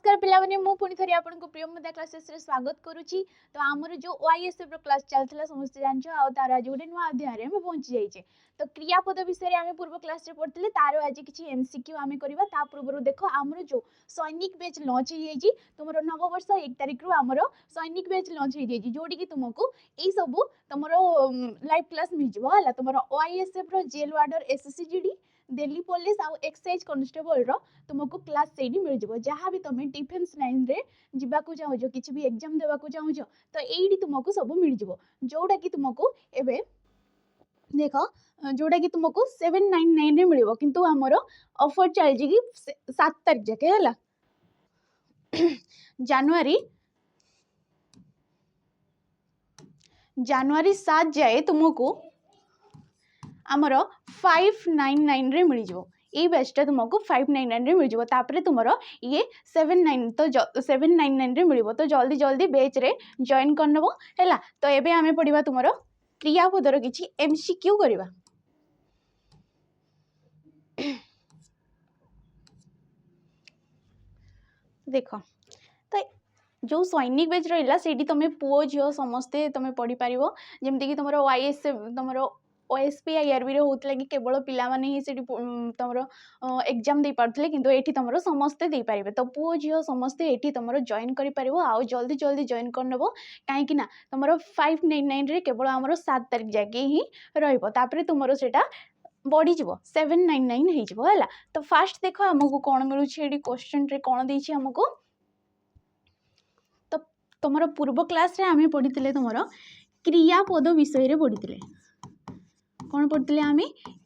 नमस्कार पिलाने मु पुणी थरी आपको प्रियमदा क्लासेस रे स्वागत करुच्ची। तो आमर जो ओआईएसएफ रो क्लास चलता समस्त जानछ तार आज गोटे नुआ अध्याय में पहुंची जाइए। तो क्रियापद विषय में पूर्व क्लास रे पढ़ते तार आज किसी एमसीक्यू आम करवा ता पूर्व देख आमर जो सैनिक बैच लॉन्च हो तुम नववर्ष 1 तारिख रु आमर सैनिक बैच लॉन्च हो जोड़ी कि तुमको यही सब तुम लाइव क्लास मिल जाए तुम ओआईएसएफ रो जेल वार्डर एसएससीजीडी दिल्ली पुलिस आउ एक्साइज कांस्टेबल रो तुमको क्लास सेडी मिल जाबो। जहाँ भी तुम डिफेंस लाइन रे जीवाकू चाहो किसी भी एग्जाम देवाकू चाहो तो यही तुमको सब मिल जाबो जोड़ा कि तुमको एबे देख जोड़ा कि तुमको 799 रे मिलिबो किंतु हमरो ऑफर चल जी कि 7 तारिख जाके हला जनवरी 7 जाए तुमको आमर 599 रे मिल जाबो। ये बैचटा तुमको 599 रे मिल जाबो। तापरे तुमरो ये 799 रे मिलिबो। तो जल्दी जल्दी बैच रे जॉइन कर नबो हैला। तो एबे आमे पढ़िबा तुमरो क्रियापदर किछि एमसीक्यू करबा। देखो तो जो सैनिक बैच रहा से तुम पुओ झील समस्ते तुम पढ़ी पार जमती कि तुम ओआईएसएफ तुम ओएसपी आईआरबी होता कि केवल पिलाने ही तुम एग्जाम दे पारे कि ये तुम समस्ते दे पारे। तो पुओ झील समस्ते ये तुम जॉइन कर जल्दी जल्दी जॉइन कर नब कहीं तुम 599 रे केवल आमर 7 तारिख जाके ही रही तुम से बढ़ीज 799 है। तो फास्ट देख आमको कौन मिलूँ क्वेश्चन रे कौन देछि हमको। तो तुम पूर्व क्लास रे आमे पढ़ी तुम क्रियापद विषय रे पढ़ी कौन पढ़ते आम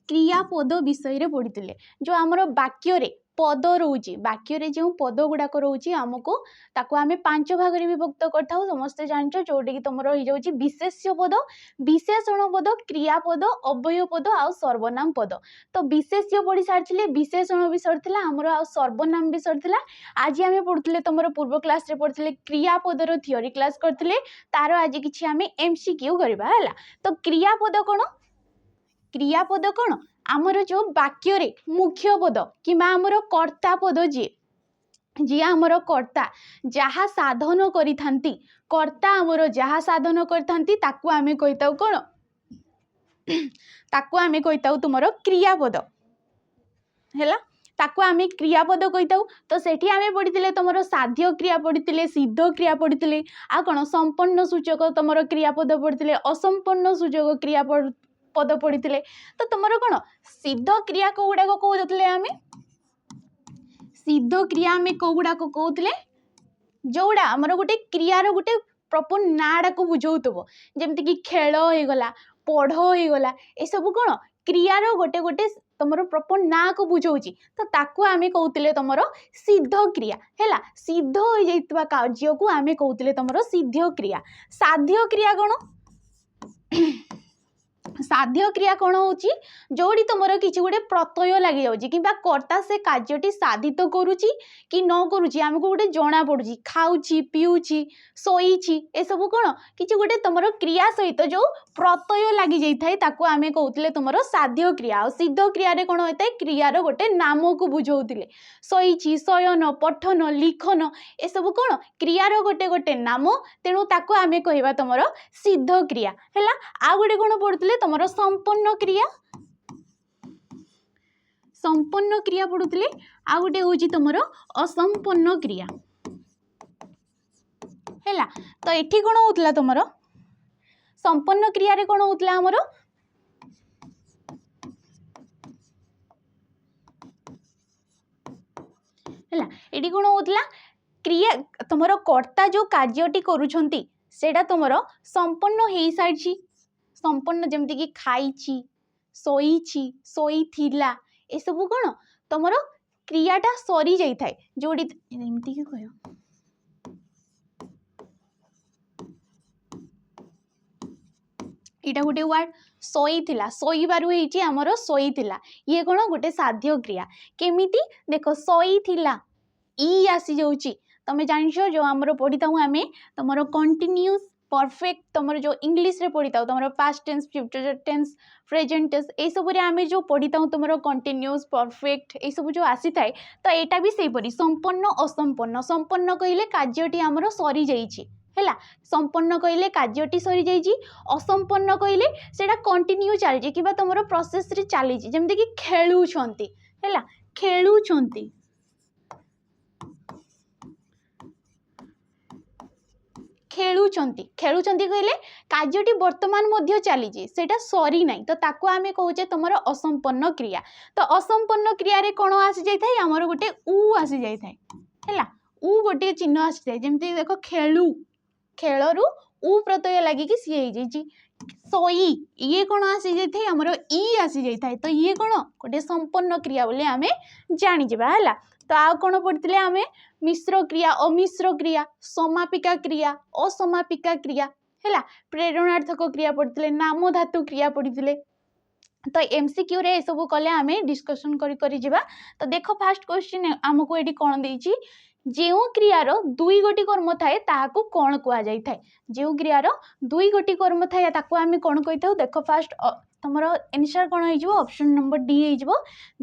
क्रियापद विषय रे पढ़ी जो आमर वाक्य रे पद रोचे वाक्य जो पद गुड़ाक रोचे आमको ताको आम 5 भाग में विभक्त करता समस्ते जान जोटा कि तुम हो विशेष्य पद विशेषण पद क्रियापद अव्यय पद आ सर्वनाम पद। तो विशेष्य पढ़ी सारी विशेषण भी सरला आमर आ सर्वनाम भी सरला। आज आम पढ़ुले तुम पूर्व क्लास रे पढ़ते क्रियापदर थियोरी क्लास करते तार आज किसी आम एमसीक्यू करवा है। तो क्रियापद कौन क्रियापद कौन आमर जो वाक्य रे मुख्य पद कि आमर कर्ता पद जी आमर कर्ता जहाँ साधन करि थांती कर्ता आमर जहाँ साधन करि थांती ताकू आमे कहिताउ कौन ताकू आमे कहिताउ तुमरो क्रियापद हैला। ताकू आमे क्रियापद कहिताउ। तो सेठी आमे पढ़िथिले तुमरो साध्य क्रिया पढ़िथिले सिद्ध क्रिया पढ़िथिले आ कोन संपन्न सूचक तुमरो क्रियापद पढ़िथिले असंपन्न सूचक क्रियापद पद पढ़ी। तो तुम कौन सिद्ध क्रिया को गुड़ाक कहते आम सिद्ध क्रिया आम कौ गुड़ाक कहते जोड़ा आमर गोटे क्रियार गोटे प्रॉपर नाड़ा को बुझाऊब जमती कि खेल होगला पढ़ होगला ये सब कौन क्रियार गोटे गोटे तुम प्रॉपर ना को बुझाऊँगी। तो ताकू आम कहते तुम सिद्ध क्रिया है। सिद्ध हो जाइतबा कार्य को आम कहते तुम सिद्ध क्रिया। साध्य क्रिया कौन साध्य क्रिया कौन होची जोड़ी तुमर किसी गोटे प्रत्यय लगी जाउची कि कर्ता से कार्यटी साधित करुची कि न करुची आमको गोटे जना पड़ुची खाऊची पीऊची सोईची ए सब कौन किसी गोटे तुमर क्रिया सहित जो प्रत्यय लगी जाइए ताकू आमे कहते तुमर साध्य क्रिया। और सिद्ध क्रिया रे कौन होता है क्रियार गोटे नाम को बुझाऊले सोईची शयन पठन लिखन ए सब कौन क्रियार गोटे गोटे नाम तेणु ताकू आमे कहवा तुमर सिद्ध क्रिया है। आ गोटे कौन पढ़ुले तुमर संपन्न क्रिया संपन्न क्रिया पढ़ुले आ गोटे हूँ तुमर असंपन्न क्रिया है। तो एठी कौन होतला तुमर संपन्न क्रिया रे कौन होतला हमर है एठी कौन होतला क्रिया तुमर कर्ता जो कार्यटी करूछंती सेटा तुमर संपन्न हो सारी संपन्न जमती कि खाई सोईची सोईथिला ए सब कौन तुमर क्रियाटा सरी जाइए जोड़ी एमती कि कह इटा गोटे वार्ड सोईथिला सोईबारु हेची हमर सोईथिला ये कौन गोटे साध्य क्रिया केमिति देखो सोईथिला ई आसी जाउची तमे जानिछो जो हमर पढ़ी ताऊ आमे तुमर कंटिन्यूअस परफेक्ट तुम जो इंग्लिश रे पढ़ी था तुम past tense future tense present tense ये सब आम जो पढ़ी था तुम कंटिन्यूअस परफेक्ट ये सब जो आसी थाए तो यहाँ भी से परी संपन्न असंपन्न संपन्न कहले कार्यटी आमर सरी जाइए है संपन्न कहले कार्यटी सरी जाइए असंपन्न कहले सेटा कंटिन्यू चलती कि तुम प्रोसेस रे चली जमती कि खेलुंट है खेलुंट खेलुंट कहले कार्यटी वर्तमान मध्य चली सेटा सरी ना तो ताको आमे कहूचे तुम असंपन्न क्रिया तो असंपन्न क्रिया रे कौन आसी जाए आमर गोटे उ आसी जाए है उ गोटे चिन्ह आसी जाए जमती देख खेलु खेलु उ प्रत्यय लगिकी सी हो सई ये कौन आसी जाए आमर ई आसी जाए तो ये कौन गोटे संपन्न क्रिया बोले आम जानीजा है तो आउ कौन पढ़ते आम मिश्र क्रिया अमिश्र क्रिया समापिका क्रिया असमापिका क्रिया है प्रेरणार्थक क्रिया पढ़ते नाम धातु क्रिया पढ़ते तो एमसीक्यू रे सब कले आम डिस्कसन करी जिबा तो देख फास्ट क्वेश्चन आमको ये कौन देछि जो क्रियार दुई गोटी कर्म थाए ताकू कौन कह जाए जो क्रियार दुई गोटी कर्म थाए ताकू आम कौन कही था देख फास्ट तुम आंसर कौन हो ऑप्शन नंबर डी हो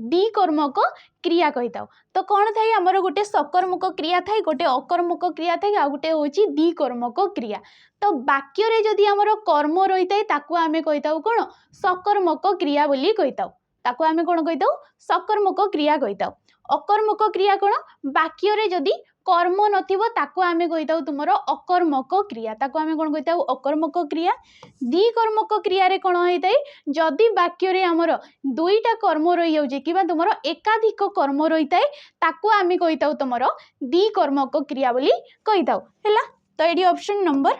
डी कर्मक क्रिया कही था तो कौन थाए आमर गोटे सकर्मक क्रिया थाए गोटे अकर्मक क्रिया थाए आ गोटे हूँ दी कर्मक क्रिया तो वाक्य रे जदि आमर कर्म रही थाए ताकू आम कही था कौन सकर्मक क्रिया बोली कही था ताकू आम कौन कही था सकर्मक क्रिया कही था अकर्मक क्रिया कौन वाक्य रे जदि कर्म नथिबो ताकू आमे कहिताउ तुमरो अकर्मक क्रिया ताकू आमे कोन कहिताउ अकर्मक क्रिया दी कर्मक क्रिया रे कोन होइताई जदि वाक्य रे हमर दुईटा कर्म रही जाउजे किबा तुमरो एकाधिक कर्म रहिताई ताकू आमे कहिताउ तुमरो दी कर्मक क्रिया बोली कहिताउ हैला तो एडी ऑप्शन नंबर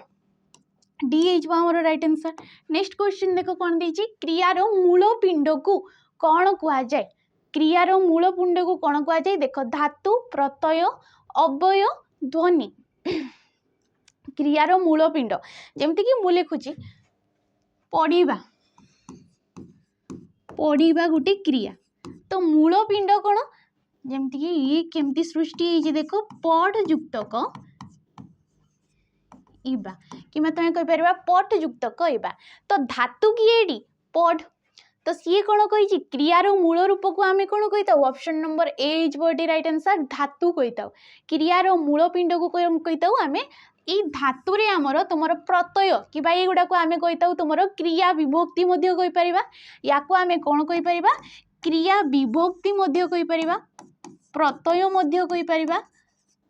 डी इज हमर राइट आंसर। नेक्स्ट क्वेश्चन देखो कोन देछि क्रियार मूल पिंड को कोन कुआ जाय क्रियार मूल पिंड को कोन कुआ जाय देखो धातु प्रत्यय अव्यय ध्वनि क्रियार मूल पिंड जमती कि मु लिखुची पढ़िबा पढ़िबा गोटे क्रिया तो मूल पिंड कौन जमती कि ये केमती सृष्टि है देखो पढ़ युक्तक इबा कि तुम कहीपर पट युक्तक इबा तो धातु किए पढ़ तो सी कौन कही क्रियार मूल रूप को आम कौन कही था option number A is right answer धातु कही था क्रियार मूल पिंड को कही था आम ई धातु रे आमर तुम प्रत्यय कि ये गुड़ा को आम कही था तुम क्रिया विभक्ति या आम कौन कहीपर क्रिया विभक्ति कहीपर प्रत्यय कहीपर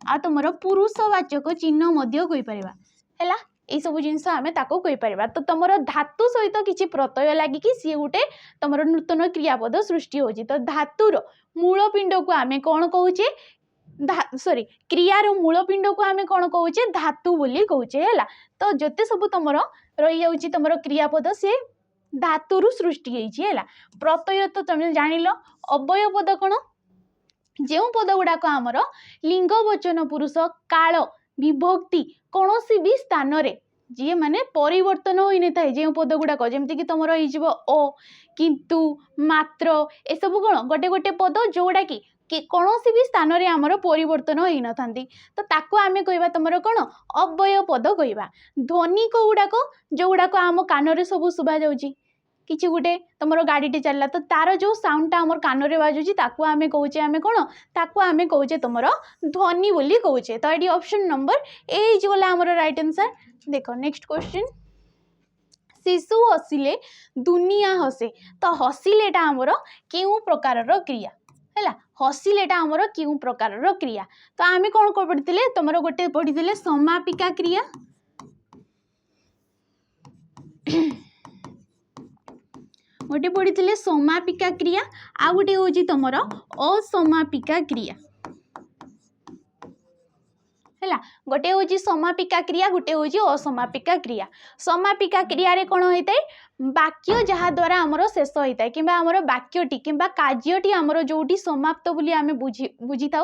आ तुम पुरुषवाचक चिन्ह कहीपर है ये सब जिनस आम ताको कहीपर तो तुम धातु सहित किसी प्रत्यय लगिकी सी गोटे तुम नूतन क्रियापद सृष्टि होची तो धातुर मूल पिंड को आम कौन कहूचे सॉरी क्रियार मूल पिंड को आम कौन कहूचे धातु बोली कहूचे है तो जते सब तुम रही जाउची तुम क्रियापद से धातुरु सृष्टि है प्रत्यय तो तुम जान अव्यय पद कौन जो पद गुड़ाक आमर लिंग वचन पुरुष काल विभक्ति कौन भी स्थान रे जी माने परिवर्तन हो नहीं थाए जो पद गुड़ाक जमती कि तुम अ किंतु मात्र ए सब कौन गोटे गोटे पद जोड़ा कि कौन भी स्थान रे आमर परिवर्तन हो न था तो ताको आम कहवा तुम कौन अव्यय पद कहवा ध्वनि को गुड़ाक जो गुड़ाक आम कान रे सब शुभा जाउची किसी गोटे तुम गाड़ीटे चलला तो तार जो साउंडटा आम कान रे बाजुची ताको आम कहूचे आम कौन ताको आम कहूचे तुम ध्वनि बोली कहूचे तो ये ऑप्शन नंबर ए गला आमर राइट आंसर। देखो नेक्स्ट क्वेश्चन शिशु हसिले दुनिया हसे तो हसिलेटा आमर केउ प्रकार क्रिया है हसिलेटा आमर केउ प्रकार क्रिया तो आम कौन पढ़ते तुम गोटे पढ़ी समापिका क्रिया गोटे पढ़ी समापिका क्रिया आ गोटे हूँ तुम असमापिका क्रिया है गोटे हूँ समापिका क्रिया गोटे हूँ असमापिका क्रिया समापिका क्रिया रे कौन होता है वाक्य जहाँ द्वारा आमर शेष होता है कि आमर वाक्यटी कि कार्यटी आमर जोटी समाप्त बोली आम बुझी था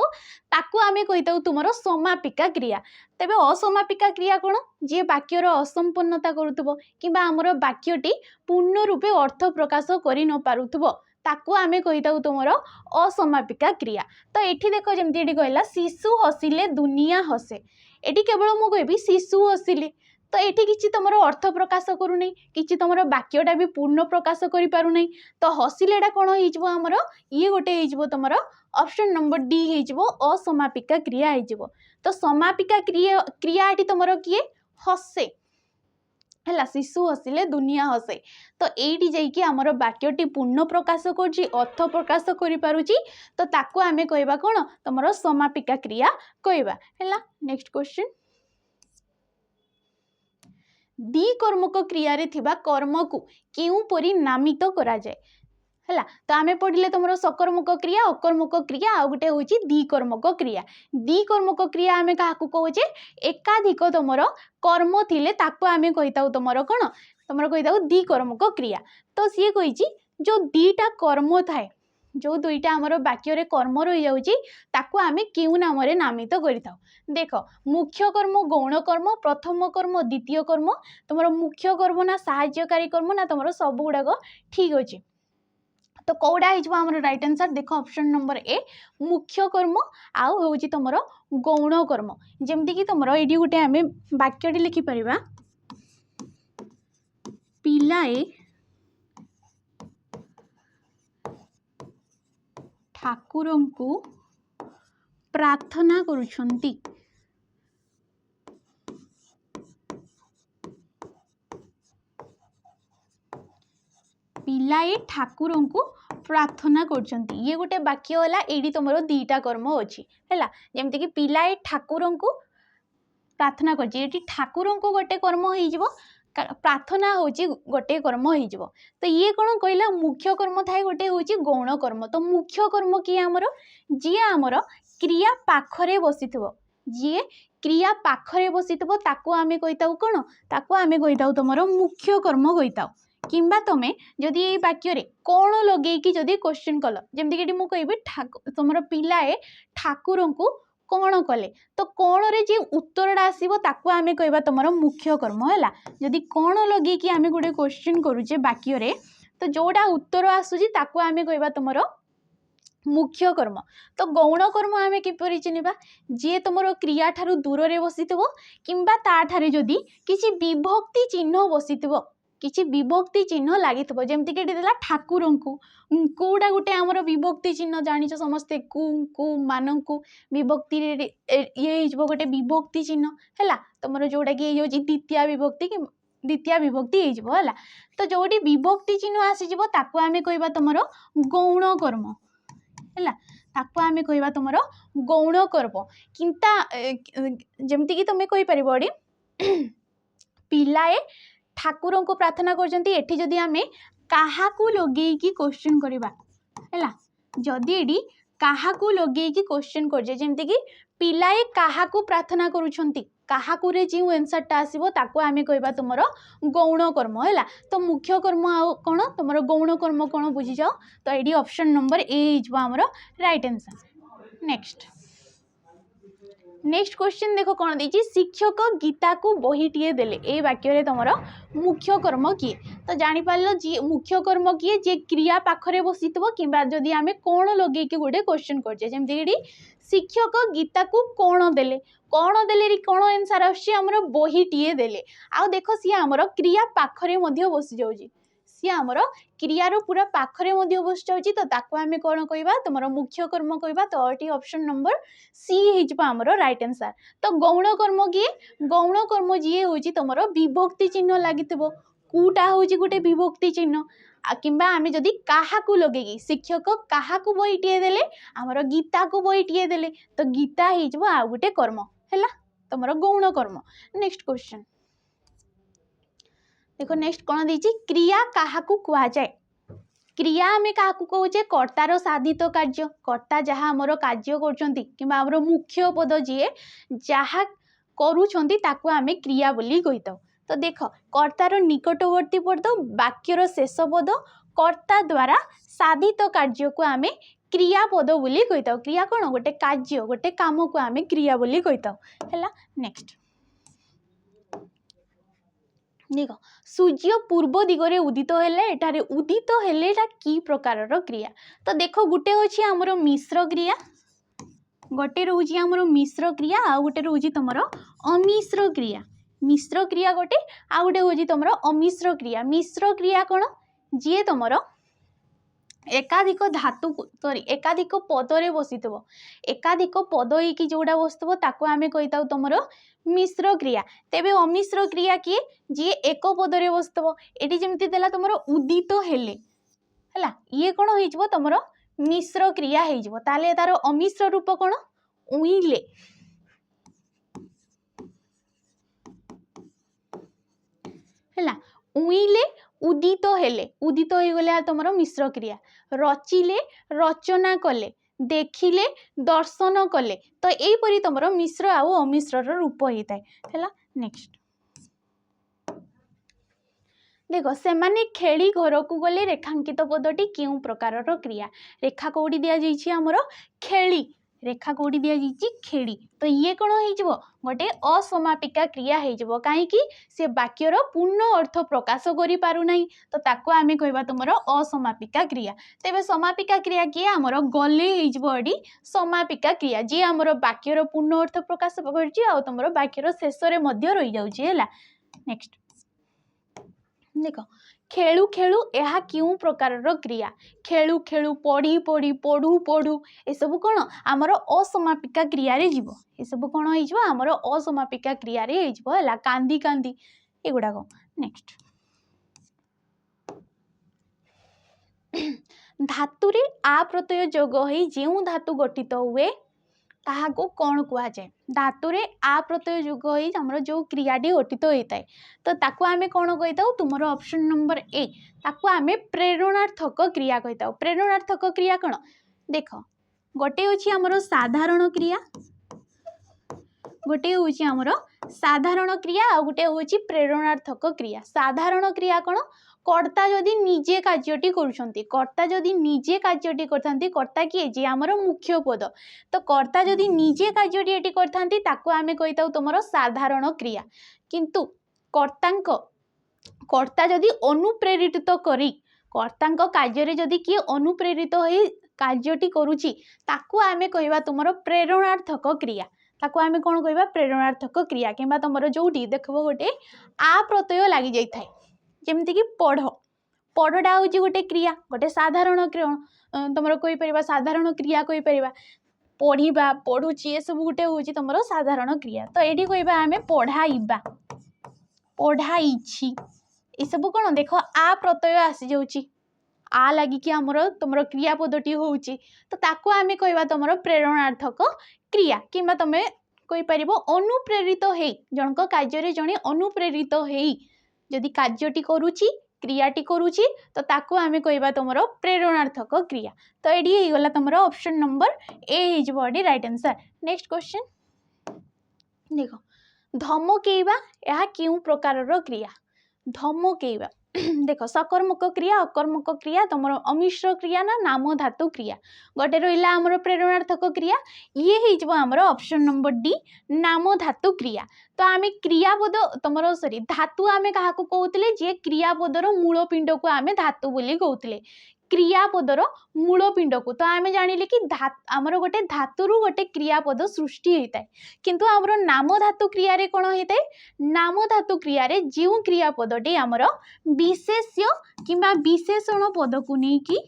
ताकू आम कही था तुम समापिका क्रिया तेबे असमापिका क्रिया कौन जी वाक्यर असंपन्नता करुथबो कि आमर वाक्यटी पूर्ण रूपे अर्थ प्रकाश करि न पारुथबो ताकू आम कही था तुम असमापिका क्रिया तो ये देख जमी कहला शिशु हसिले दुनिया हसे एटी केवल मु कहबी शिशु हसिले तो एठी किछि तमरो अर्थ प्रकाश करू नै, किछि तमरो वाक्यटा भी पूर्ण प्रकाश करि पारु नै, तो हसिले एटा कोन होई जबो हमरो ये गोटे होई जबो तमरो ऑप्शन नंबर डी होई जबो असमापिका क्रिया होई जबो। तो समापिका क्रिया एठी तमरो किए हसे है, शिशु हसिले दुनिया हसे। तो ये जाइए आमर वाक्यटी पूर्ण प्रकाश कर अर्थ प्रकाश कर तो ताकू आमे कहबा कौन तुम समापिका क्रिया कहबा है। नेक्स्ट क्वेश्चन, द्विकर्मक क्रिया रे थिबा कर्म को केउ परि नामित करा जाए है। तो आमे पढ़ले तुम सकर्मक क्रिया अकर्मक क्रिया आ गोटे हूँ द्विकर्मक क्रिया। द्विकर्मक क्रिया आमे क्या कहे एकाधिक तुम कर्म थिले ताको आमे कहिताउ तुम कौन तुम कहिताउ द्विकर्मक क्रिया। तो सी कही जो दुईटा कर्म थाए जो दुईटा आमर वाक्य रे कर्म रही जाउची ताको आमे केउ नाम रे नामित करिताउ। देख मुख्य कर्म गौण कर्म प्रथम कर्म द्वितीय कर्म तुम मुख्य कर्म ना सहायकारी कर्म ना तुम सब गुड़ाक ठीक अच्छे। तो कौड़ा हो राइट आंसर देख ऑप्शन नंबर ए मुख्य कर्म आउ हूँ तुम गौण कर्म। जमती कि तुम ये गोटे आम वाक्यटी लिखिपर पिलाए ठाकुर को प्रार्थना करुछंती। पिलाए ठाकुर को प्रार्थना करछंती ये गोटे वाक्य होला। एडी तुम दीटा कर्म अच्छी है जमती कि पिलाए ठाकुर को प्रार्थना कर ठाकुर को गोटे कर्म हो प्रार्थना हूँ गोटे कर्म हो। तो ये कौन कहला मुख्य कर्म थाए गोटे हूँ गौण कर्म। तो मुख्य कर्म किए आमर जी आमर क्रिया पाखरे बसी जी क्रिया पाखरे बसी ताको आमे कहिताउ कौन ताको आमे कहिताउ तुमर मुख्य कर्म कहिताउ। किंबा तुमे जदि ये वाक्य रे कौन लगेगी जदि क्वेश्चन कल जमती कि मुझे कहि तुम पिलाए ठाकुर को कौन कले तो कौन रे जे उत्तरटा आसीबो ताको आमे कहबा तुमर मुख्य कर्म है। जदि कौन लगे कि आमे गोटे क्वेश्चन करूचे वाक्य रे तो जोटा उत्तर आसूची ताको आमे कहबा तुमर मुख्य कर्म। तो गौण कर्म आमे किपरि चिनिबा जे तुमर क्रिया ठारू दूर रे बसितबो किंबा ता ठारे जदि किछि विभक्ति चिन्ह बसितबो किछि विभक्ति चिन्ह लगी जमती कि ठाकुर को कौटा गोटे आमर विभक्ति चिन्ह जानिछ समस्ते कु मानू विभक्ति ये गोटे विभक्ति चिन्ह है तुम जोटा कि ये द्वितीय विभक्ति कि द्वितीय विभक्ति है। तो जोटी विभक्ति चिन्ह आसीज ताको आमे कहबा तुमर गौण कर्म है। ताको आमे कहबा तुमर गौण कर्म किंता जमती कि तुम कहि परिबो पिलाए ठाकुर को प्रार्थना करजंती एठी जदि आमे काहाकू लगेकी क्वेश्चन करबा है जदि एडी काहाकू लगेकी क्वेश्चन करजे जेमती कि पिलाए काहाकू प्रार्थना करूछंती काहाकू रे जे आंसरटा आसीबो ताको आमे कहबा तुमरो गौण कर्म है। तो मुख्य कर्म कोन तुमरो गौण कर्म कोन बुझी जाओ। तो एडी ऑप्शन नंबर ए इजबो हमरो राइट आंसर। नेक्स्ट क्वेश्चन देखो कौन देछि शिक्षक गीता को बहीटीए देले ए वाक्य रे तुमरो मुख्य कर्म किए। तो जानि पारलो जी मुख्य कर्म किए जे क्रिया पाखरे बसितबो किंबा जदि आमे कोन लगे कि गोटे क्वेश्चन करजे जेमति कि शिक्षक गीता को कोन देले रे कोन आंसर आछि हमरो बहीटीए देले। आ देखो सी हमरो क्रिया पाखरे मध्ये बसि जाउजी सी आमर क्रियार पूरा पाखरे मध्ये बसि जाउची। तो ताको आमे कोन कहबा तुमरो मुख्य कर्म कहबा। तो एटी ऑप्शन नंबर सी हिजबा हमरो राइट आंसर। तो गौण कर्म किए गौण कर्म जी होची तुमरो विभक्ति चिन्ह लागितबो कूटा होची गोटे विभक्ति चिन्ह किंबा आमे जदि काहाकू लगेगी शिक्षक काहाकू बहीटीए देले हमरो गीता को बहीटीए देले तो गीता हिजबो आ गोटे कर्म हैला तुमरो गौण कर्म। नेक्स्ट क्वेश्चन देखो नेक्स्ट कौन देछि क्रिया काहाकू कुआ जाए। क्रिया आमे काहाकू कहूचे कर्तार साधित कार्य कर्ता जहाँ आमर कार्य करछंती किंबा आमर मुख्य पद जी जहाँ करूछंती ताकू आमे क्रिया बोली कहिताउ। तो देख कर्तार निकटवर्ती पद वाक्यर शेष पद कर्ता द्वारा साधित कार्य को आमे क्रिया पद बोली कहिताउ। क्रिया कौन गोटे कार्य गोटे काम को आमे क्रिया बोली कहिताउ हैला। नेक्स्ट देख सूर्य पूर्व दिगरे उदित हेले एटारे उदित हेले एटा की प्रकारर क्रिया। तो देख गुटे होछि हमरो मिश्र क्रिया गोटे रोची हमरो मिश्र क्रिया आ गोटे रोची तुमरो अमिश्र क्रिया मिश्र क्रिया गोटे आ गोटे हूँ तुम अमिश्र क्रिया। मिश्र क्रिया कौन जी तुम एकाधिक धातु सॉरी एकाधिक पदरे बसी एकाधिक पद होगी जोड़ा बसुव ताको आम कही तुम मिश्र क्रिया। तेबे अमिश्र क्रिया किए जी एक पदरे बसुव ये जमी देला तुम उदित हेले है ये कौन हो तुम मिश्र क्रिया हो तार अमिश्र रूप कौन उइले है उइले उदित हेले उदित हो गले तुम मिश्र क्रिया। रचिले रचना कले देखिले दर्शन कले तो यहीपरि तुम मिश्र आउ अमिश्र रूप होता है। नेक्स्ट देख से माने खेली घर को गले रेखांकित पदटी क्यों प्रकार क्रिया। रेखा कौटी दि जाइए आमर खेली रेखा कौटी दि जाइए खेड़ी तो ये कौन हो गोटे असमापिका क्रिया हो कहीं से वाक्यर पूर्ण अर्थ प्रकाश करि पारु नहीं तो ताको आमे कहबा तुमर असमापिका क्रिया। तेबे समापिका क्रिया किए आमर गले होडी समापिका क्रिया जी आमर वाक्यर पूर्ण अर्थ प्रकाश करछि आ तुमर वाक्यर शेष रे मध्य रही जाउछि हैला। नेक्स्ट देख खेलु खेलु यह क्यों प्रकार क्रिया। खेलु खेलु पढ़ी पढ़ी पढ़ू पढ़ू ये सब कौन आमर असमापिका क्रिया रे जीवो ये सब कौन हो आमर असमापिका क्रिया रे हो है कांदी कांदी एगुड़ाक। नेक्स्ट धातु रे आ प्रत्यय जोग हो जो धातु गठित हुए ताहाको कौन कहुए। धातु रे आ प्रत्यय जोग हो आमर जो क्रियाटी गठित होता है तो ताको आमे कौन कही था तुमर ऑप्शन नंबर ए ताको आमे प्रेरणार्थक क्रिया कही था। प्रेरणार्थक क्रिया कौन देख गोटे हूँ आमर साधारण क्रिया गोटे हूँ आमर साधारण क्रिया आ गोटे हूँ प्रेरणार्थक क्रिया। साधारण क्रिया कौन कर्ता जदि निजे कार्यटी करुछंती कर्ता जदि निजे कार्यटी करथांती कर्ता किए जे आमर मुख्य पद तो कर्ता जदि निजे कार्यटी एटी करथांती ताको आमे कहिताउ तुमर साधारण क्रिया। किंतु कर्ता जदि अनुप्रेरित करी कर्तांक कार्य रे जदि किए अनुप्रेरित होई कार्यटी करूची ताको आमे कहबा तुमर प्रेरणार्थक क्रिया। ताको आमे कोन कहबा प्रेरणार्थक क्रिया किंबा तुमर जोटी देखबो गोटे आ प्रत्यय लागि जाई थाए जमती कि पढ़ पढ़टा हूँ गोटे क्रिया गोटे साधारण तुम कही पार साधारण क्रिया कही पार पढ़ा पढ़ुची ये सब गोटे हूँ तुम साधारण क्रिया। तो ये कहबा आम पढ़ाइबा पढ़ाई ये सब कौन देख आ प्रत्यय आसी जाऊँगी आ लगिकी आमर तुम क्रियापदटी हूँ तो ताको आम कहबा तुम प्रेरणार्थक क्रिया किंबा तुम कही पार अनुप्रेरित हो जनक कार्य जड़े अनुप्रेरित हो जदि कार्यटी करुची क्रियाटी करुची तो ताको आमे कहबा तुमर प्रेरणार्थक क्रिया। तो ये गला तुमर ऑप्शन नंबर ए हो राइट आंसर। नेक्स्ट क्वेश्चन देख धमकेइबा यह क्यों प्रकार क्रिया। धमकेइबा देख सकर्मक क्रिया अकर्मक क्रिया तुम अमिश्र क्रिया ना नाम धातु क्रिया गोटे रहा आमर प्रेरणार्थक क्रिया ये हो आमर ऑप्शन नंबर डी नाम धातु क्रिया। तो आम क्रियापद तुम सॉरी धातु आम क्या कहते जी क्रियापदर मूल पिंड को आम धातु बोली कहते क्रियापदर मूल पिंड को। तो आम जानिले कि आमर गोटे धातुरु गोटे क्रियापद सृष्टि होता है किंतु आमर नाम धातु क्रिया रे कौन होता है नाम धातु क्रिया रे जो क्रियापदटी आमर विशेष्य किंबा विशेषण पद को नहीं कि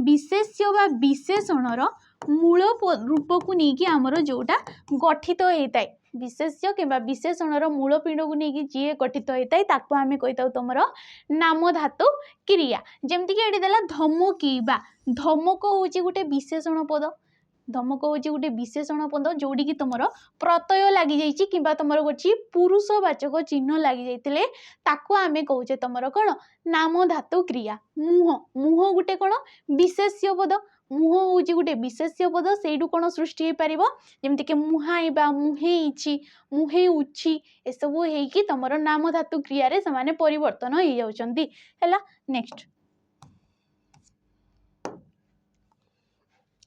विशेष्य बा विशेषणर मूल रूप को नहीं कि आमर जोटा गठित होता है विशेष्य किंबा विशेषणर मूल पिंड को नहीं जी गठित होता है ताको आमे कहिताउ तुमर नाम धातु क्रिया। जेमती कि एडी देला धमकेइबा धमक होची गोटे विशेषण पद धमक होची गोटे विशेषण पद जोड़ी कि तुमर प्रत्यय लागि जाइछि किंबा तुमर गोची पुरुषवाचक चिन्ह लागि जाइतिले ताको आमे कहूचे तुमर कोन नाम धातु क्रिया। मुह मुह गोटे कोन विशेष्य पद मुह हूँ गोटे विशेष्य पद से कौन सृष्टि हो पार जमती कि मुहाइबा मुहेइछि मुहेउछि ए सब होइकी तुमर नाम धातु क्रिया रे समाने परिवर्तन हो जाउछंती हैला। नेक्स्ट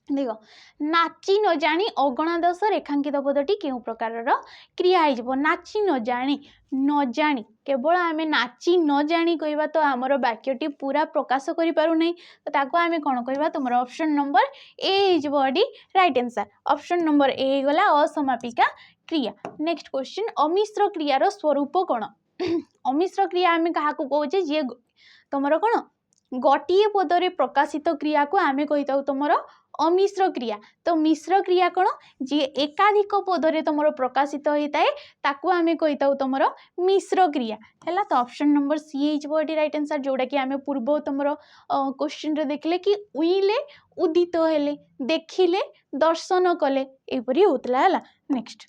देख नाची न जानी अगणा दश रेखांकित पदटी केउं प्रकारर क्रिया हो नाची न जानी केवल आम नाची न जानी कहवा तो आमर वाक्यटी पूरा प्रकाश कर पारुना तो ताको आम कौन कहवा तुम ऑप्शन नंबर ए होडी right answer option number A गला असमापिका क्रिया। नेक्स्ट क्वेश्चन अमिश्र क्रियार स्वरूप कौन अमिश्र क्रिया आम क्या कहे जी तुम कौन गोटे पदरे प्रकाशित क्रिया को आम कही तुम अमिश्र क्रिया तो मिश्र क्रिया कौन जी एकाधिक पदरे तुम प्रकाशित होता है ताकू आम कही तुम मिश्र क्रिया है तो ऑप्शन नंबर सी हो राइट आंसर जोड़ा कि आम पूर्व तुम क्वेश्चन रे देखले कि उइले उदित हेले देखिले दर्शन कले एपरी होतला है। नेक्स्ट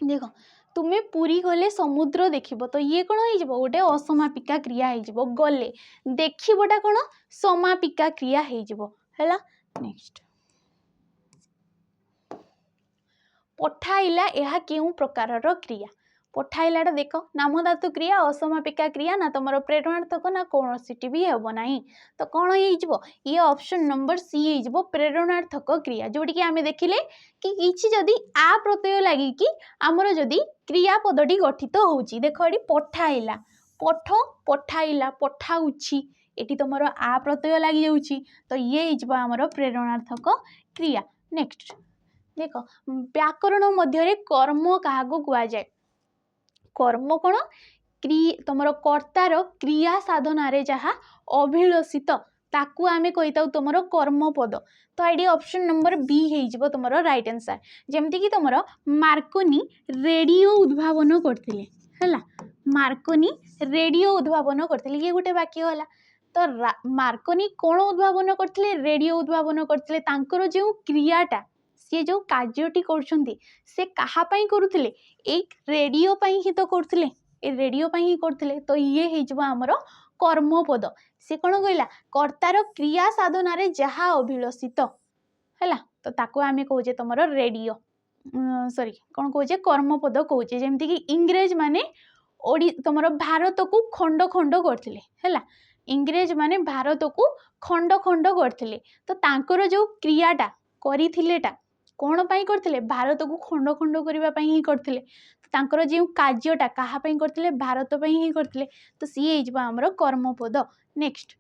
देख तुम्हें पूरी गले समुद्र देखिबो तो ये कौन हो गोटे असमापिका क्रिया हो गले देखिबोटा कौन समापिका क्रिया हो है। नेक्स्ट पठाइला यह केउं प्रकारर क्रिया पठाइलाटा देख नाम धातु क्रिया असमापिका क्रिया ना तुम प्रेरणार्थक ना कौन सीटी भी हेब ना तो कौन हो ये ऑप्शन नंबर सी हो प्रेरणार्थक क्रिया जोटी कि आम देखिले कि किछि जदि आ प्रत्यय लगी कि आमर जदि क्रियापदटी गठित होउची देख ये पठाइला पठ पठाइला पठाउछि एटी तुमर आ प्रत्यय लगी जाउची तो ये आमर प्रेरणार्थक क्रिया। नेक्स्ट देख व्याकरण मध्य कर्म क्या कह जाए कर्म कौन तुम कर्तार क्रिया साधन जहाँ अभिलषित ताकू आम कही तुम कर्मपद तो ये ऑप्शन नंबर बी हो तुम राइट आंसर जमती कि तुम मार्कोनी रेडियो उद्भावन करते है मार्कोनी रेडियो उद्भावन करते ये गोटे वाक्य है तो मार्कोनी कौन उद्भावन करते रेडियो उद्भावन करते जो क्रियाटा सी जो कार्यटी कर कहापाई करुले एक रेडियो पाई ही तो करथिले ए रेडियो पाई ही करथिले तो ये हो आमर कर्मपद से कौन कहला कर्तार क्रिया साधन जहाँ अभिलषित है तो ताको आम कहे तुम रेडियो सॉरी कौन कहे कर्मपद कहे जमती कि इंग्रेज माने तुम भारत को खंड खंड करथिले है इंग्रेज माने भारत को खंड खंड करथिले तो तांकर जो क्रियाटा करिथिलेटा कौन पाई करथिले भारत को खंड खंड करबा पाई ही करथिले तो तांकर जो कार्यटा कहा पाई करथिले भारत पाई ही करथिले तो सी हो हमर कर्मपद। नेक्स्ट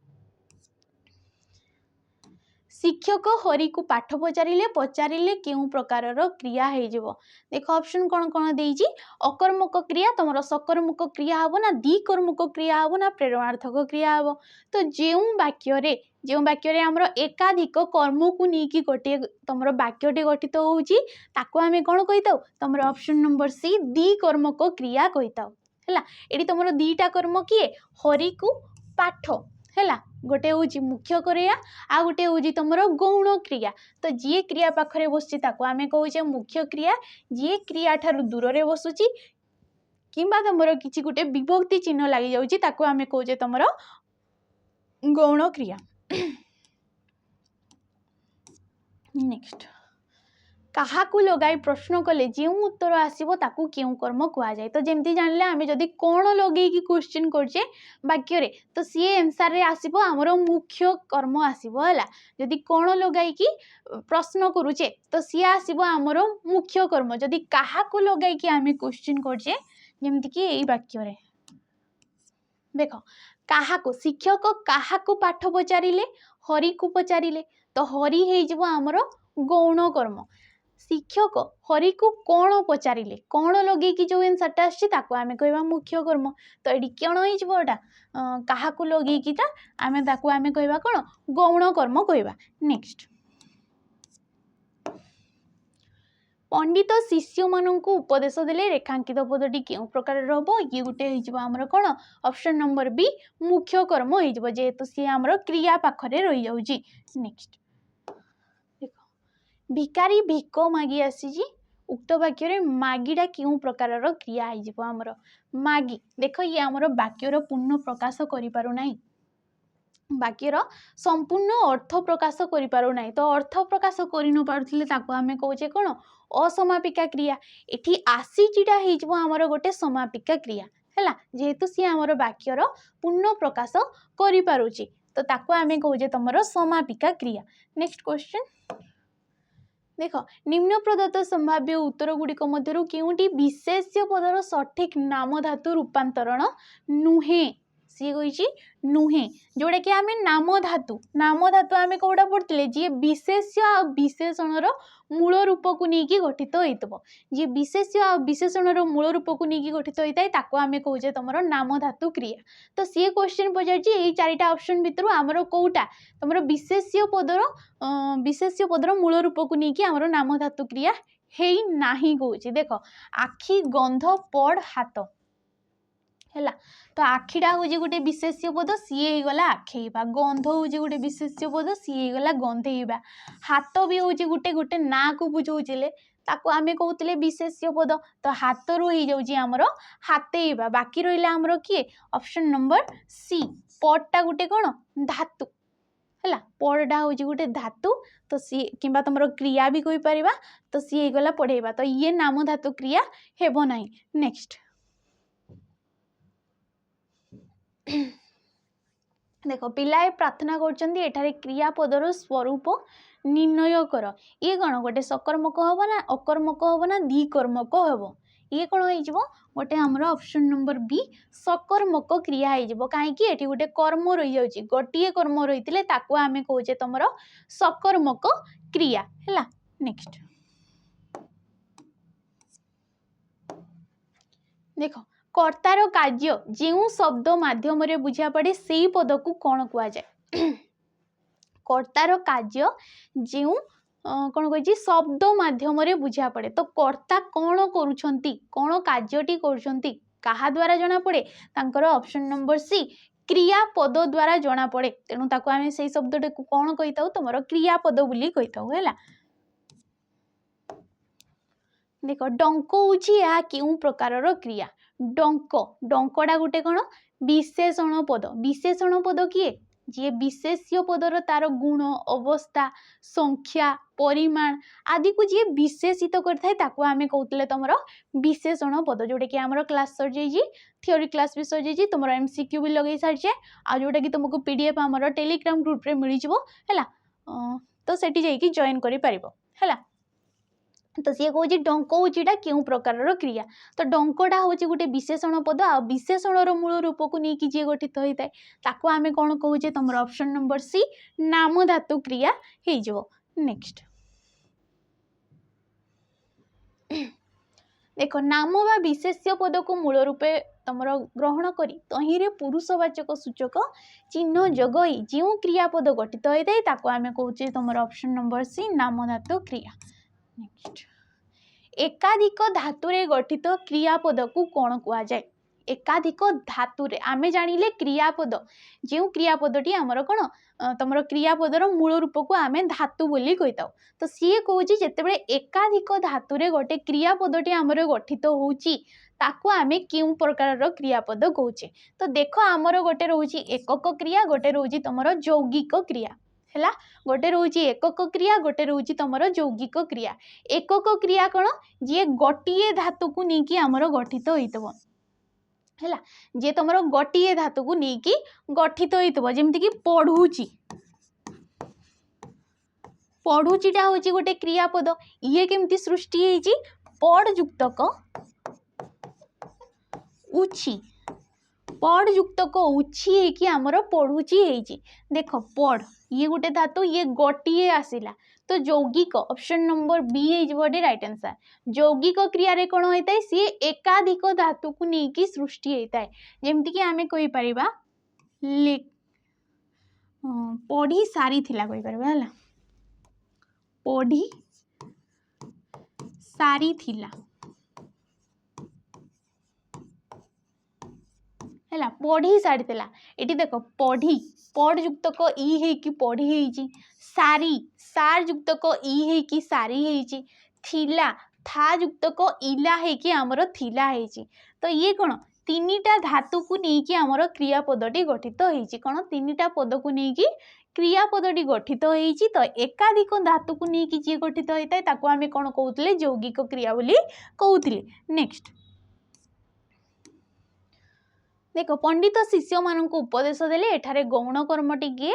शिक्षक हरि को पाठ पचारे केउ प्रकारर क्रिया हो देख ऑप्शन कौन कौन देजी अकर्मक क्रिया तुम सकर्मक क्रिया हम ना द्विकर्मक क्रिया हम ना प्रेरणार्थक क्रिया हम तो जो वाक्य आमर एकाधिक कर्म को लेकिन गोटे तुम वाक्यटे गठित होउची ताको आमे कौन कही तुम ऑप्शन नंबर सी द्विकर्मक क्रिया कही है ये तुम दीटा कर्म किए हरि को पाठ है गोटे हूँ मुख्य क्रिया आ गोटे हूँ तुम गौण क्रिया तो जी क्रिया पाखरे बसुची आम कहे मुख्य क्रिया जी क्रिया ठार दूर से बसुची किंबा तुम किसी गोटे विभक्ति चिन्ह लगी जाऊँगी आम कहे तुम गौण क्रिया। नेक्स्ट क्या लगाई प्रश्न कले जो उत्तर आसो ताकू क्यों कर्म कहुए तो जमती जानले आम जदि कौन लगे क्वेश्चन करछे वाक्य रे तो सी आंसर रे आसीबो हमरो मुख्य कर्म आसीबो हला जदि कौन लगाई प्रश्न करूचे तो सी आसीबो हमरो मुख्य कर्म जदि काहाकू लगाई आम क्वेश्चन करछे जमती कि एई वाक्य रे देख काहाकू शिक्षक काहाकू पाठ पचारिले हरि को पचारिले तो हरि हेजिबो हमरो गौण कर्म शिक्षक हरि को कौन पचारिले कौन लगे कि जो आंसरटा आम कहवा मुख्य कर्म तो ये कौन होटा क्या लगे कि आम कहवा कौन गौण कर्म कहवा। नेक्स्ट पंडित शिष्य मानू उपदेश देले रेखांकित पदटी क्यों प्रकार हम ये गोटे होमर कौन ऑप्शन नंबर बी मुख्य कर्म हो जेहेतु सी आमर क्रिया पाखरे रही जाऊँगी। नेक्स्ट भिकारी भिक मागी आसी उक्त वाक्य मागीटा क्यों प्रकार क्रिया होमर मागी देख ये आमर वाक्यर पूर्ण प्रकाश करिपारुना वाक्यर संपूर्ण अर्थ प्रकाश करिपारुना तो अर्थ प्रकाश करि न पारुथिले ताको आमे कहूचे कौन असमापिका क्रिया एठी आसीटा होमर गोटे समापिका क्रिया है जेहेतु सी आमर वाक्यर पूर्ण प्रकाश करिपारुची तो ताको आमे कहूजे तुमरो समापिका क्रिया। नेक्स्ट क्वेश्चन देख निम्न प्रदत्त संभाव्य उत्तर गुड़िक मध्यरु केउंटी विशेष्य पदर सठिक नाम धातु रूपांतरण नुहे सी कही नुहे जोड़ा कि आम नाम धातु आम कौटा पढ़ते जी विशेष्य आ विशेषण मूल रूप को लेकिन गठित होता जी विशेष्य आ विशेषण मूल रूप को लेकिन गठित होता है ताको आम कहे तुम नाम धातु क्रिया। तो सी क्वेश्चन पचार चारिटा ऑप्शन भितर आमर कौटा तुम विशेष्य पदर मूल रूप को लेकिन आमर नाम धातु क्रिया है नहीं कहे। देख आखि गंध पड़ हाथ है तो आखिटा हूँ गोटे विशेष्य पद सी गला आखेबा गंध हूँ गोटे विशेष्य पद सी गला गंधेबा हाथ भी हूँ गोटे गोटे ना को बुझाऊे ताको आमे कहते विशेष्य पद तो हाथ रू हो जामर हाथेबा बाकी रहा आमर किए ऑप्शन नंबर सी पटा गोटे कौन धातु है पड़ा हूँ गोटे धातु तो सी कि तुम क्रिया भी कही पार तो सी गला पढ़ेबा तो ये नाम धातु क्रिया हेब ना। नेक्स्ट देख पिलाए प्रार्थना कर क्रियापदर स्वरूप निर्णय कर ये कौन गोटे सकर्मक हम ना अकर्मक हम ना द्विकर्मक हम ये कौन हो गोटे आमर ऑप्शन नंबर बी सकर्मक क्रिया हो कहीं गोटे कर्म रही जाऊँगी गोटे कर्म रही आम कहे तुम सकर्मक क्रिया है। नेक्स्ट देख कर्तार कार्य जो शब्द माध्यम बुझा पड़े से पद को कौन कहुए कर्तार कार्य जो कौन कही शब्द माध्यम बुझा पड़े तो कर्ता कौन करुछंती कौन कार्यटी करुछंती कहा द्वारा जना पड़े तांकर ऑप्शन नंबर सी क्रियापद द्वारा जना पड़े तेणु ताको आमे से शब्द को कौन कही था तुम क्रियापद बोली कही था है। देख डंक हूँ क्यों प्रकार क्रिया डंक डंकटा गोटे कौन विशेषण पद किए जी विशेष्य पदर तार गुण अवस्था संख्या परिमाण आदि को जी विशेषित करता है आम कहते तुम विशेषण पद जोटा कि आम क्लास सर जाइए थियोरी क्लास भी सर जाइए तुम MCQ भी लगे सारी आ जोटा कि तुमको PDF आम टेलीग्राम ग्रुप रे मिल है तो सेठी जाइए जॉइन कर तो सी कहे डंक हूँ क्यों प्रकार क्रिया तो डंकटा हूँ गोटे विशेषण पद आ विशेषण मूल रूप को लेकिन जी गठित होता है ताको आमे कौन कहे तुम ऑप्शन नंबर सी नाम धातु क्रिया हो। नेक्स्ट देख नाम बा विशेष्य पद को मूल रूपे तुम ग्रहण करी तहिरे पुरुषवाचक सूचक चिन्ह जगई जो क्रियापद गठित होता है ताको आमे कहे तुम ऑप्शन नंबर सी नाम धातु क्रिया। नेक्स्ट एकाधिक धातुरे गठित क्रियापद को कौन कह जाए एकाधिक धातुरे आमे जानिले क्रियापद जो क्रियापदटी आमर कौन तुम क्रियापदर मूल रूप को आमे धातु बोली कही था तो सी कहे जिते एकाधिक धातुरे गोटे क्रियापदटी आमर गठित होउची ताको आमे क्यों प्रकार क्रियापद कहूचे तो देख आमर गोटे रोची एकक क्रिया गोटे रोची तुम यौगिक क्रिया है गोटे रोची एकक क्रिया गोटे रोची तुम यौगिक क्रिया एकक क्रिया कौन जी गोटे धातु को लेकिन आमर गठित होइतबो है जे तुम गोटे धातु को लेकिन गठित होइतबो जेमति कि पढ़ुची पढ़ुचीटा हूँ गोटे क्रियापद ये केमती सृष्टि होइची पढ़ युक्तक उछि पढ़ युक्तक उछि कि आमर पढ़ुची होइची देख पढ़ ये गोटे धातु ये गोटे आसिला तो यौगिक ऑप्शन नंबर बी हो राइट आंसर यौगिक क्रिया रे कौन होता है सी एकाधिक धातु को लेकिन सृष्टि होता है जेमती कि आमे कहि परिबा पढ़ी सारी थिला कहि परिबा हला पढ़ी सारी थिला है पढ़ी सारी थिला एटी देख पढ़ी पढ़ युक्तक ई है कि पढ़ी है सारी सार युक्तक ई है कि सारी है थिला था युक्तक इला है कि आमर थिला है तो ये कौन तीनिटा धातु को लेकिन आमर क्रियापदटी गठित होइछि कौन तीनिटा पद को लेकिन क्रियापदटी गठित होइछि तो एकाधिक धातु को लेकिन जी गठित होता है ताको आमे कौन कहउतले यौगिक क्रिया बोली कहउतले। नेक्स्ट देख पंडित शिष्य मान उपदेश देले एठारे गौण कर्मटी किए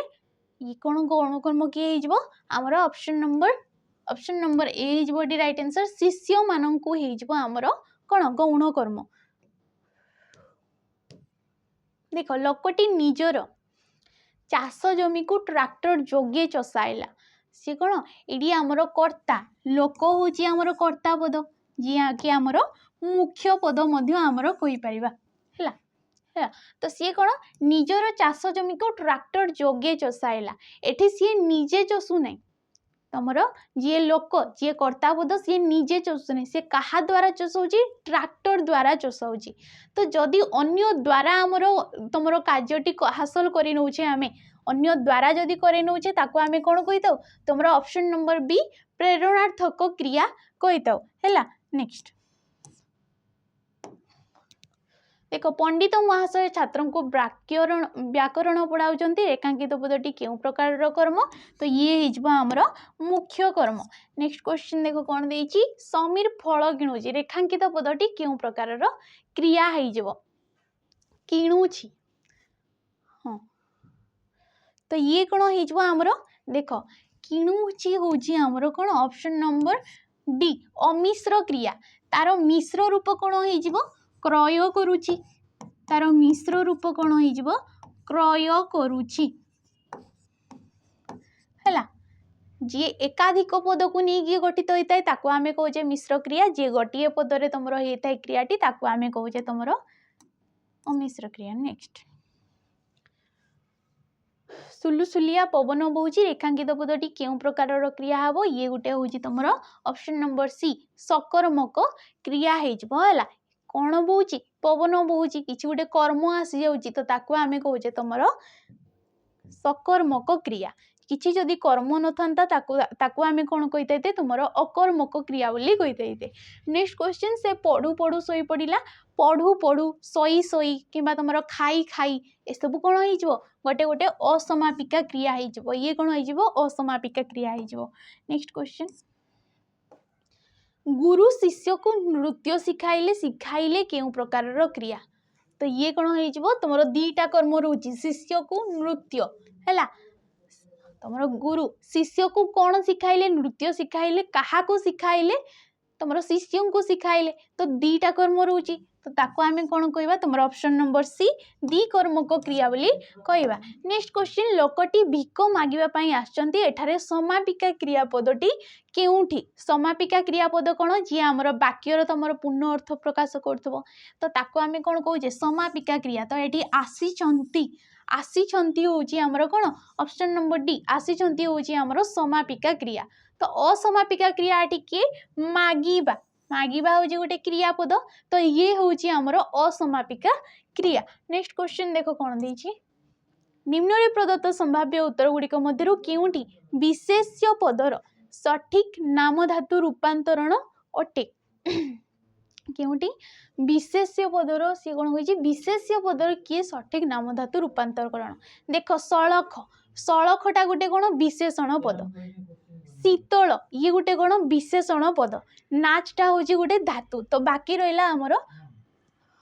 ये कौन गौण कर्म किए हो आमर ऑप्शन नंबर ए हो राइट आंसर शिष्य मान को आमर कौन गौण कर्म देख लोकटी निजर चाष जमी को ट्रैक्टर जोगे चसाइला सी कौन ये आमर कर्ता लोक हूँ आमर कर्ता पद जी कि आमर मुख्य पद आमर कही पारिबा है तो सी कौन निजर चाष जमी को ट्रैक्टर जोगे चसाइला एठी सी निजे चसु नहीं तमर जी लोक जी कर्ता पद सी निजे चसु नहीं सी कहा द्वारा चसाउची ट्रैक्टर द्वारा चसाउची तो जदि अन्य द्वारा आमर तुम कार्यटी हासिल कर नौचे आमे अन्य द्वारा जदि करे नौचे ताको आमे कौन कही थाउ तुमर ऑप्शन नंबर बी प्रेरणार्थक क्रिया कही थाउ हैला नेक्स्ट देख पंडित महाशय छात्र को व्याकरण पढ़ाऊँ रेखांकित पदटी क्यों प्रकार कर्म तो ये आमर मुख्य कर्म नेक्स्ट क्वेश्चन देख कौन देछि समीर फल किणुची रेखांकित पदटी क्यों प्रकार क्रिया हो किणुची हाँ तो ये कौन हो आमर देख किणुची हूँ आमर कौन ऑप्शन नंबर डी अमिश्र क्रिया तार मिश्र रूप कौन हो क्रय करुची तार मिश्र रूप कौन हो क्रय करुची हैला जी एकाधिक पद को नहीं गठित होता है ताको आमे कहे मिश्र क्रिया जी गोटे पदरे तुमर होता है क्रियाटी ताको आमे कहे तुमर अमिश्र क्रिया नेक्स्ट सुलुसुलिया पवन बोची रेखांकित पदटी क्यों प्रकार क्रिया हम ये गोटे हूँ तुम ऑप्शन नंबर सी सकर्मक क्रिया है कौन बोची पवन बोची किसी गोटे कर्म आसी जाऊँगी तो ताको आमे कहे तुम सकर्मक क्रिया किसी जदि कर्म न था ताको आमे कौन कही थे तुम अकर्मक क्रिया बोली कही नेक्स्ट क्वेश्चन से पढ़ू पढ़ू शोई पड़ा पढ़ू पढ़ू शई शई कि तुम खाई खाई ए सब कौन हो गोटे गोटे असमापिका क्रिया हो ये कौन हो असमापिका क्रिया हो नेक्स्ट क्वेश्चन गुरु शिष्य को नृत्य शिखाइले क्यों प्रकार क्रिया तो ये कौन हो तुम दीटा कर्म रोचे शिष्य को नृत्य है तुम गुरु शिष्य को कौन शिखाइले नृत्य शिखाइले क्या शिखाइले तुम शिष्य को शिखाइले तो दीटा कर्म रोचे तो ताको आमे कौन कहबा तुम ऑप्शन नंबर सी दी कर्मक क्रिया बोली कहबा नेक्स्ट क्वेश्चन लोकटी भिक मागिबा पई आछंती एठारे समापिका क्रियापदटी केउठी समापिका क्रियापद कौन जी आमर वाक्यर तुमर पूर्ण अर्थ प्रकाश करथबो तो ताको आमे कौन कहूजे समापिका क्रिया तो एठी आसीछंती होची आमर कौन ऑप्शन नंबर डी आसीछंती होची आमर समापिका क्रिया तो असमापिका क्रिया एठी के मागिबा मागिबा हूँ गोटे क्रियापद तो ये हूँ आमर असमापिका क्रिया नेक्स्ट क्वेश्चन देख कौन देछि निम्न प्रदत्त संभाव्य उत्तर गुड़िक मध्यरु केउंटी विशेष्य पदर सठिक नाम धातु रूपांतरण अटे केउंटी विशेष्य पदर सी कौन कही विशेष्य पदर किए सठिक नाम धातु रूपांतरण देख सड़ख सड़खटा गोटे कौन विशेषण पद शीतल ये गोटे कौन विशेषण पद नाचटा हूँ गोटे धातु तो बाकी रहा आमर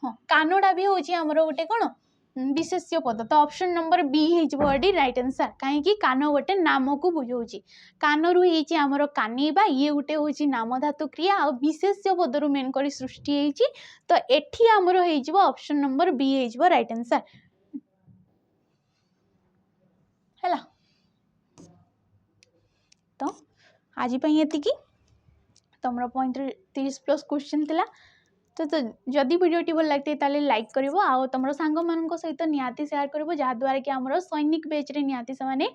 हाँ कानटा भी हूँ आमर गोटे कौन विशेष्य पद तो ऑप्शन नंबर बी होडी राइट आंसर कहीं कान गोटे नाम को बुझाऊँ कानरू होमर कानीबा ये गोटे हूँ नाम धातु क्रिया आ विशेष्य पदर मेन कर सृष्टि होती तो एठी आमर ऑप्शन नंबर बी हो राइट आंसर है तो आज ये तुम 35+ क्वेश्चन थिला तो जदि वीडियोटी भल लगते ताले लाइक करिवो आ तुम सांग मानक सहित निहाती शेयर करिवो जहाँ द्वारा कि आमर सैनिक बैच रे निहाती से माने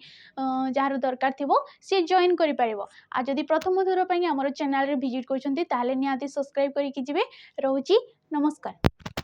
जार दरकार थिबो से जॉइन करि परिवो आ जदि प्रथम थर पई आमर चैनल रे विजिट करछंती ताले निहाती सब्सक्राइब करिकि जिवे रहउची नमस्कार।